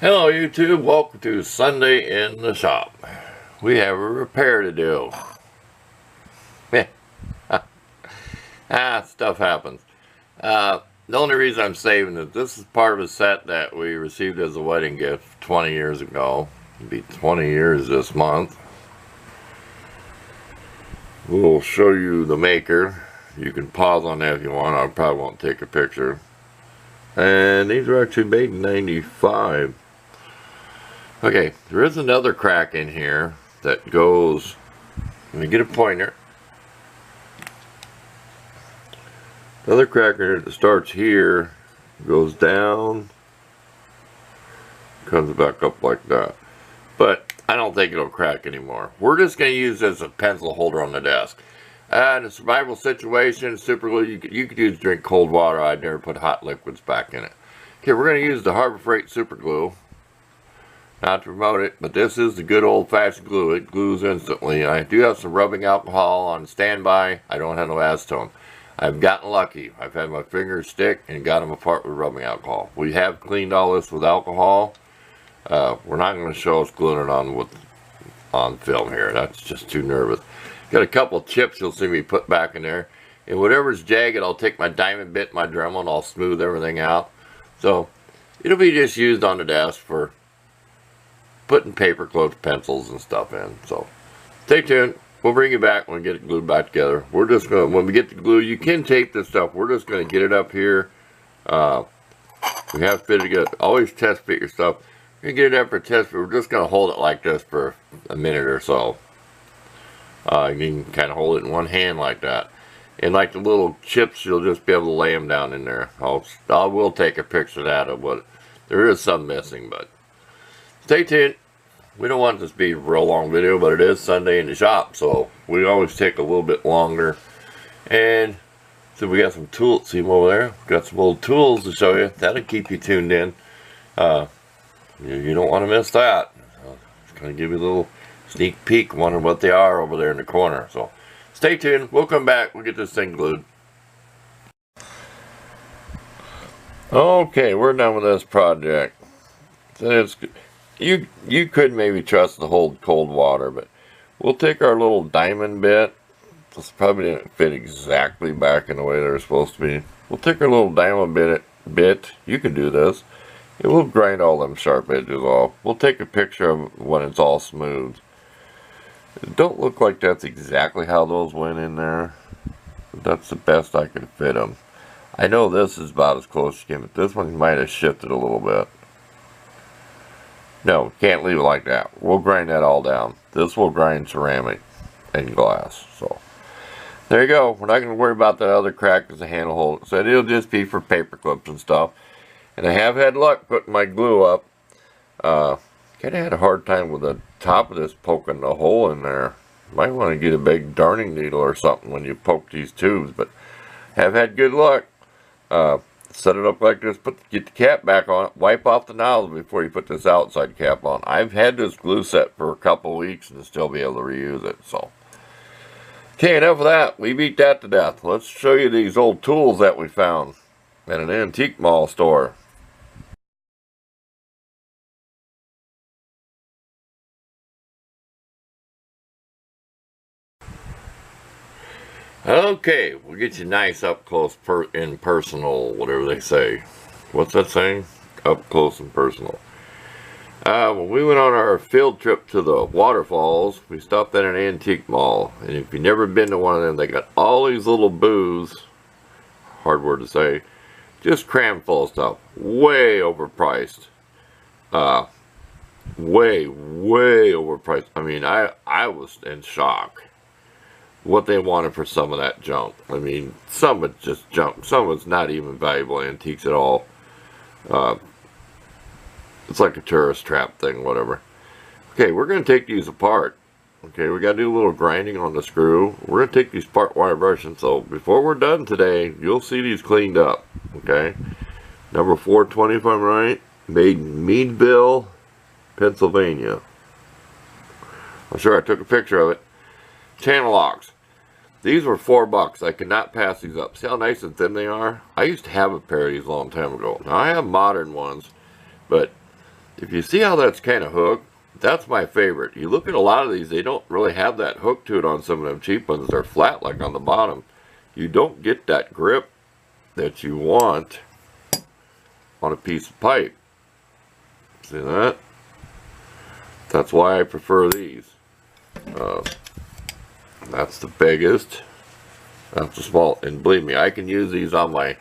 Hello YouTube, welcome to Sunday in the shop. We have a repair to do. Stuff happens. The only reason I'm saving it, this is part of a set that we received as a wedding gift 20 years ago. It'll be 20 years this month. We'll show you the maker. You can pause on that if you want. I probably won't take a picture. And these are actually made in 95. Okay, there is another crack in here that goes, let me get a pointer. Another crack in here that starts here, goes down, comes back up like that. But I don't think it'll crack anymore. We're just going to use this as a pencil holder on the desk. In a survival situation, super glue, you could use drink cold water. I'd never put hot liquids back in it. Okay, we're going to use the Harbor Freight super glue. Not to promote it, but this is the good old-fashioned glue. It glues instantly. I do have some rubbing alcohol on standby. I don't have no acetone. I've gotten lucky. I've had my fingers stick and got them apart with rubbing alcohol. We have cleaned all this with alcohol. We're not going to show us gluing it on film here. That's just too nervous. Got a couple chips you'll see me put back in there. And whatever's jagged, I'll take my diamond bit, my Dremel, and I'll smooth everything out. So it'll be just used on the desk for putting paper clips, pencils, and stuff in. So stay tuned. We'll bring you back when we get it glued back together. We're just going to, when we get the glue, you can tape this stuff. We're just going to get it up here. We have fitted together. Always test fit your stuff. You can get it up for a test fit. We're just going to hold it like this for a minute or so. You can kind of hold it in one hand like that. And like the little chips, you'll just be able to lay them down in there. I will take a picture of that. There is some missing, but stay tuned. We don't want this to be a real long video, but it is Sunday in the shop, so we always take a little bit longer. And so we got some tools. See them over there? We got some little tools to show you. That'll keep you tuned in. You don't want to miss that. It's going to give you a little sneak peek, wondering what they are over there in the corner. So stay tuned. We'll come back. We'll get this thing glued. Okay, we're done with this project. So it's good. You could maybe trust to hold cold water, but we'll take our little diamond bit. This probably didn't fit exactly back in the way they're supposed to be. We'll take our little diamond bit. You can do this. And we'll grind all them sharp edges off. We'll take a picture of when it's all smooth. It don't look like that's exactly how those went in there. But that's the best I could fit them. I know this is about as close as you can, but this one might have shifted a little bit. No, can't leave it like that. We'll grind that all down. This will grind ceramic and glass. So there you go. We're not going to worry about that other crack as a handle holder. So it'll just be for paper clips and stuff. And I have had luck putting my glue up. Kind of had a hard time with the top of this poking the hole in there. Might want to get a big darning needle or something when you poke these tubes. But have had good luck. Set it up like this, get the cap back on it, wipe off the nozzle before you put this outside cap on. I've had this glue set for a couple weeks and still be able to reuse it. So, okay, enough of that. We beat that to death. Let's show you these old tools that we found at an antique mall store. Okay, we'll get you nice up close and personal, whatever they say. What's that saying? Up close and personal. When we went on our field trip to the waterfalls, we stopped at an antique mall. And if you've never been to one of them, they got all these little booths, hard word to say, just crammed full of stuff. Way overpriced. Way overpriced. I mean, I was in shock what they wanted for some of that junk. I mean, some of it's just junk. Some of it's not even valuable antiques at all. It's like a tourist trap thing, whatever. Okay, we're going to take these apart. Okay, we got to do a little grinding on the screw. We're going to take these apart wire brushing. So before we're done today, you'll see these cleaned up. Okay, number 420 if I'm right. Made in Meadville, Pennsylvania. I'm sure I took a picture of it. Channel locks. These were $4. I could not pass these up. See how nice and thin they are? I used to have a pair of these a long time ago. Now I have modern ones, but If you see how that's kind of hooked, that's my favorite. You look at a lot of these, they don't really have that hook to it on some of them cheap ones. They're flat like on the bottom. You don't get that grip that you want on a piece of pipe. See that? That's why I prefer these. That's the biggest. That's the small. And believe me, I can use these on my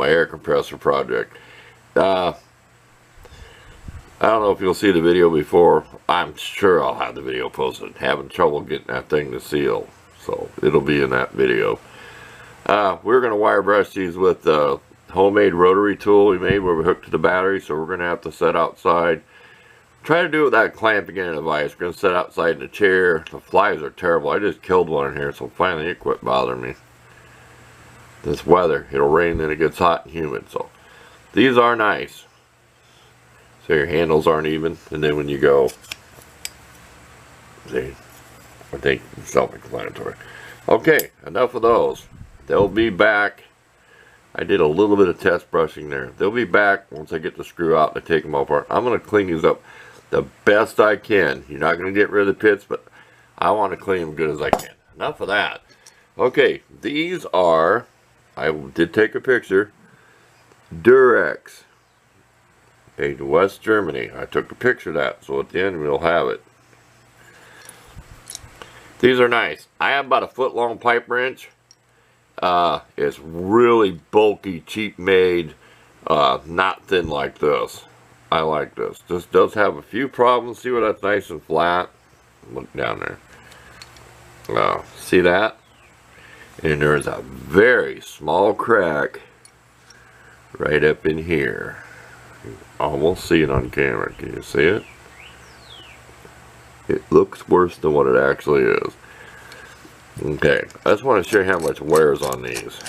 air compressor project. I don't know if you'll see the video before. I'm sure I'll have the video posted. Having trouble getting that thing to seal, so it'll be in that video. We're going to wire brush these with the homemade rotary tool we made where we hooked to the battery, so we're going to have to set outside. Try to do it without clamping in a device. We're going to set outside in the chair. The flies are terrible. I just killed one in here, so finally it quit bothering me. This weather, it'll rain, then it gets hot and humid. So these are nice. So your handles aren't even, and then when you go, see, I think it's self-explanatory. Okay, enough of those. They'll be back. I did a little bit of test brushing there. They'll be back once I get the screw out and I take them all apart. I'm going to clean these up the best I can. You're not going to get rid of the pits, but I want to clean them good as I can. Enough of that. Okay, these are, I did take a picture, Durex, made in West Germany. I took a picture of that, so at the end we'll have it. These are nice. I have about a foot long pipe wrench. It's really bulky, cheap made, not thin like this. I like this. This does have a few problems. See where that's nice and flat? Look down there. See that? And there's a very small crack right up in here. You can almost see it on camera. Can you see it? It looks worse than what it actually is. Okay, I just want to show you how much wears on these.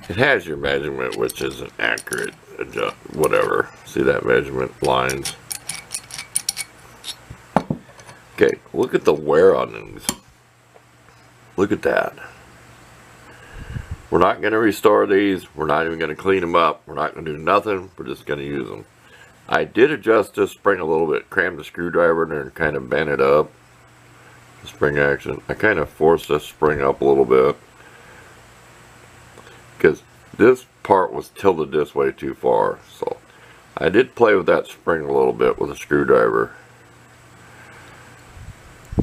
It has your measurement, which isn't accurate. Whatever. See that measurement lines? Okay, look at the wear on these. Look at that. We're not going to restore these. We're not even going to clean them up. We're not going to do nothing. We're just going to use them. I did adjust this spring a little bit. Crammed the screwdriver in there and kind of bent it up. The spring action. I kind of forced this spring up a little bit, because this part was tilted this way too far. So I did play with that spring a little bit with a screwdriver.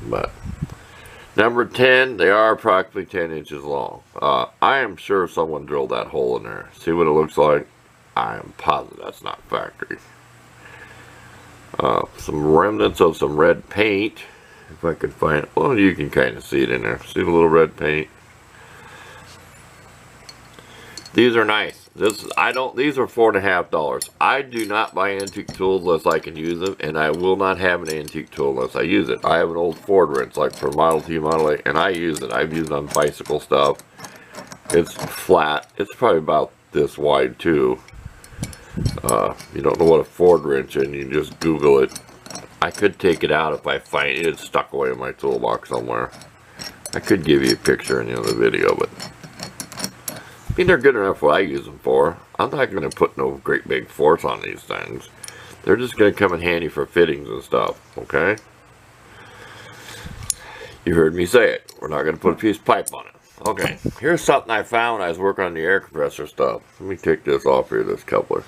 But number 10, they are approximately 10 inches long. I am sure someone drilled that hole in there. See what it looks like? I am positive that's not factory. Some remnants of some red paint. If I could find it. Well, you can kind of see it in there. See the little red paint? These are nice. These are $4.50. I do not buy antique tools unless I can use them, and I will not have an antique tool unless I use it. I have an old Ford wrench, like for Model T, Model A, and I use it. I've used it on bicycle stuff. It's flat. It's probably about this wide too. You don't know what a Ford wrench is, and you just Google it. I could take it out if I find it. It's stuck away in my toolbox somewhere. I could give you a picture in the other video, but I mean, they're good enough for what I use them for. I'm not going to put no great big force on these things. They're just going to come in handy for fittings and stuff, okay? You heard me say it. We're not going to put a piece of pipe on it. Okay, here's something I found when I was working on the air compressor stuff. Let me take this off here, this coupler.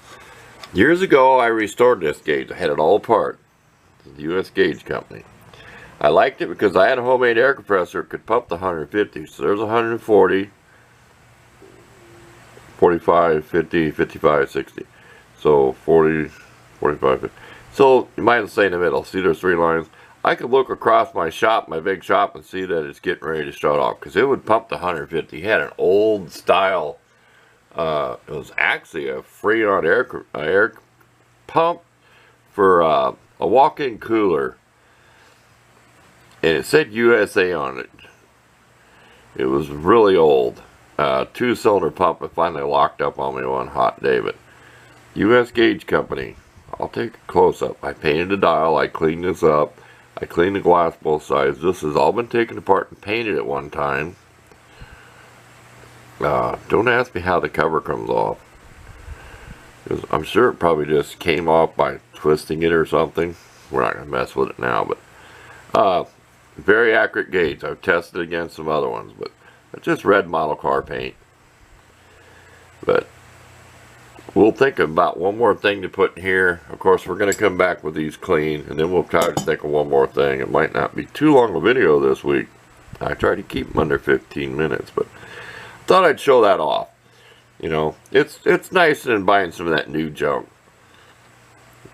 Years ago, I restored this gauge. I had it all apart. The U.S. Gauge Company. I liked it because I had a homemade air compressor. It could pump the 150. So there's 140, 45, 50, 55, 60. So 40, 45, 50. So you might as well say in the middle. See there's 3 lines. I could look across my shop, my big shop, and see that it's getting ready to shut off because it would pump the 150. He had an old style. It was actually a Freon air pump for a walk-in cooler, and it said USA on it. It was really old. 2-cylinder pump. It finally locked up on me one hot day. But U.S. Gauge Company. I'll take a close-up. I painted the dial. I cleaned this up. I cleaned the glass both sides. This has all been taken apart and painted at one time. Don't ask me how the cover comes off, 'cause I'm sure it probably just came off by twisting it or something. We're not going to mess with it now, but very accurate gauge. I've tested against some other ones, but it's just red model car paint. But we'll think about one more thing to put in here. Of course, we're going to come back with these clean, and then we'll try to think of one more thing. It might not be too long a video this week. I try to keep them under 15 minutes, but thought I'd show that off. You know, it's nicer than buying some of that new junk.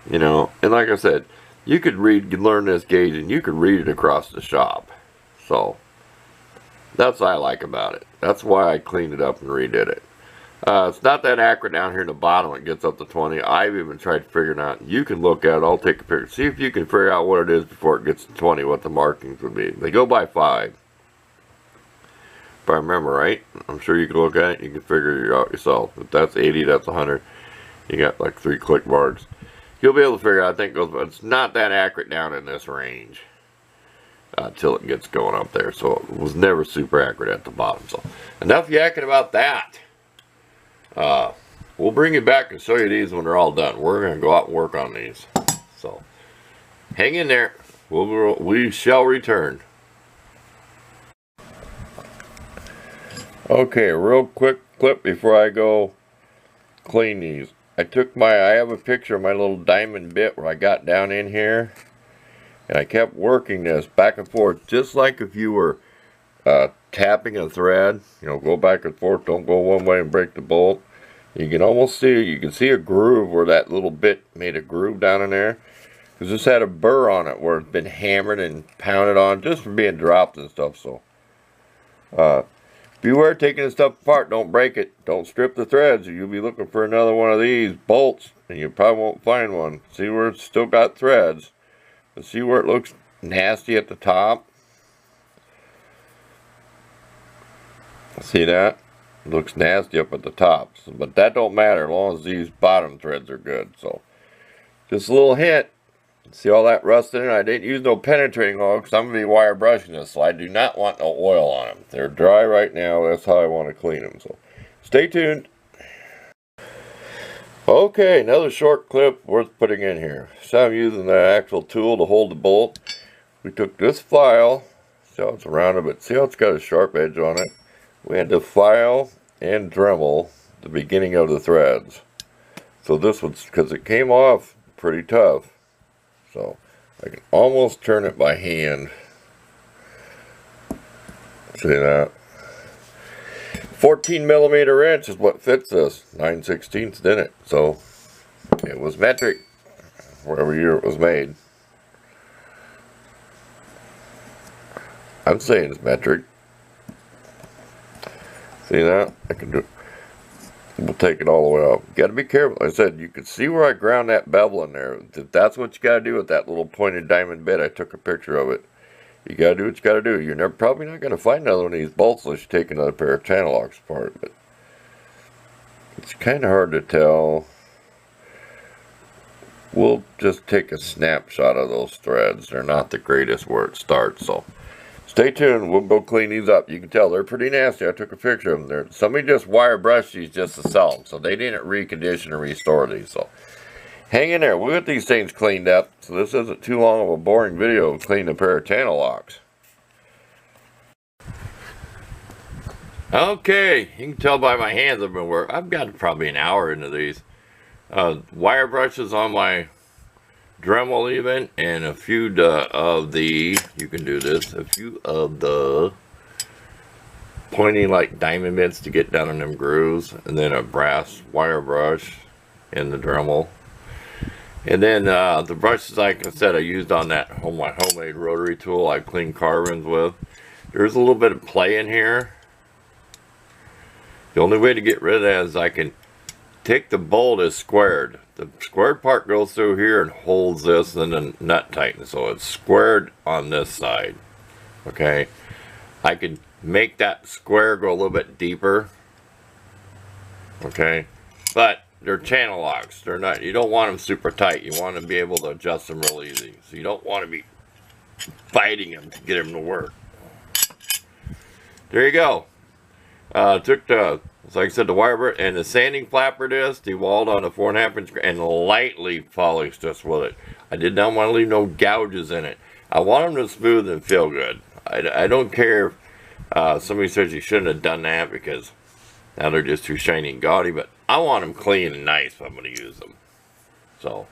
You know, and like I said, you could learn this gauge, and you could read it across the shop. So that's what I like about it. That's why I cleaned it up and redid it. It's not that accurate down here in the bottom. It gets up to 20. I've even tried figuring out. You can look at it. I'll take a picture. See if you can figure out what it is before it gets to 20, what the markings would be. They go by 5. If I remember right. I'm sure you can look at it. You can figure it out yourself. If that's 80, that's 100. You got like 3 click marks. You'll be able to figure out. I think it goes, but it's not that accurate down in this range until it gets going up there. So it was never super accurate at the bottom. So enough yakking about that. We'll bring you back and show you these when they're all done. We're going to go out and work on these. So hang in there. We shall return. Okay, real quick clip before I go clean these. I have a picture of my little diamond bit where I got down in here, and I kept working this back and forth, just like if you were tapping a thread. You know, go back and forth, don't go one way and break the bolt. You can almost see, you can see a groove where that little bit made a groove down in there, because this had a burr on it where it's been hammered and pounded on just from being dropped and stuff. So beware taking this stuff apart. Don't break it. Don't strip the threads, or you'll be looking for another one of these bolts, and you probably won't find one. See where it's still got threads, but see where it looks nasty at the top? See that? It looks nasty up at the top, but that don't matter as long as these bottom threads are good. So just a little hint. See all that rust in it? I didn't use no penetrating oil because I'm going to be wire brushing this, so I do not want no oil on them. They're dry right now. That's how I want to clean them. So stay tuned. Okay, another short clip worth putting in here. So I'm using the actual tool to hold the bolt. We took this file. See how it's rounded, but see how it's got a sharp edge on it? We had to file and Dremel the beginning of the threads. So this was, because it came off pretty tough. So I can almost turn it by hand. See that? 14mm wrench is what fits this. 9/16 in it. So it was metric wherever year it was made. I'm saying it's metric. See that? I can do. We'll take it all the way up. Got to be careful. Like I said, you can see where I ground that bevel in there. That's what you got to do with that little pointed diamond bit. I took a picture of it. You got to do what you got to do. You're probably not going to find another one of these bolts unless you take another pair of channel locks apart. But it's kind of hard to tell. We'll just take a snapshot of those threads. They're not the greatest where it starts, so stay tuned. We'll go clean these up. You can tell they're pretty nasty. I took a picture of them. Somebody just wire brushed these just to sell them, so they didn't recondition and restore these. So hang in there. We'll get these things cleaned up, so this isn't too long of a boring video of cleaning a pair of channel locks. Okay, you can tell by my hands I've been working. I've got probably an hour into these. Wire brushes on my Dremel even, and a few of the, you can do this, a few of the pointing like diamond bits to get down in them grooves, and then a brass wire brush in the Dremel. And then the brushes, like I said, I used on that my homemade rotary tool I clean carbons with. There's a little bit of play in here. The only way to get rid of that is I can take the bolt as squared. The squared part goes through here and holds this, and then the nut tightens. So it's squared on this side. Okay. I can make that square go a little bit deeper. Okay. But they're channel locks. They're not, you don't want them super tight. You want to be able to adjust them real easy. So you don't want to be fighting them to get them to work. There you go. Took the, like I said, the wire and the sanding flapper disc, dewalled on a 4.5 inch and lightly polished this with it. I did not want to leave no gouges in it. I want them to smooth and feel good. I don't care if somebody says you shouldn't have done that because now they're just too shiny and gaudy, but I want them clean and nice if I'm going to use them. So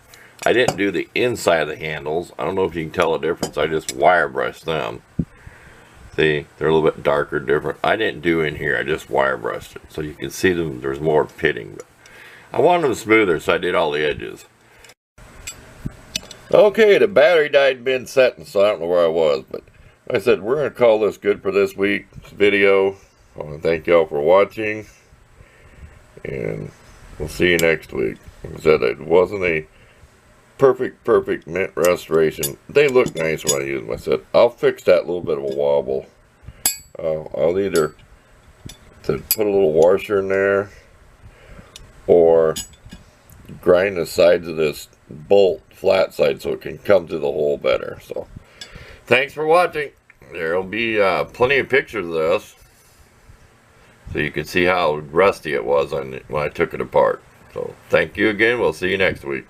I didn't do the inside of the handles. I don't know if you can tell the difference. I just wire brushed them. See, they're a little bit darker, different. I didn't do in here. I just wire brushed it. So you can see them. There's more pitting. But I wanted them smoother, so I did all the edges. Okay, the battery died mid-setting, so I don't know where I was. But like I said, we're going to call this good for this week's video. I want to thank y'all for watching. And we'll see you next week. Like I said, it wasn't a perfect mint restoration. They look nice when I use them. I said I'll fix that little bit of a wobble. I'll either put a little washer in there or grind the sides of this bolt flat side so it can come to the hole better. So thanks for watching. There'll be plenty of pictures of this so you can see how rusty it was when I took it apart. So thank you again. We'll see you next week.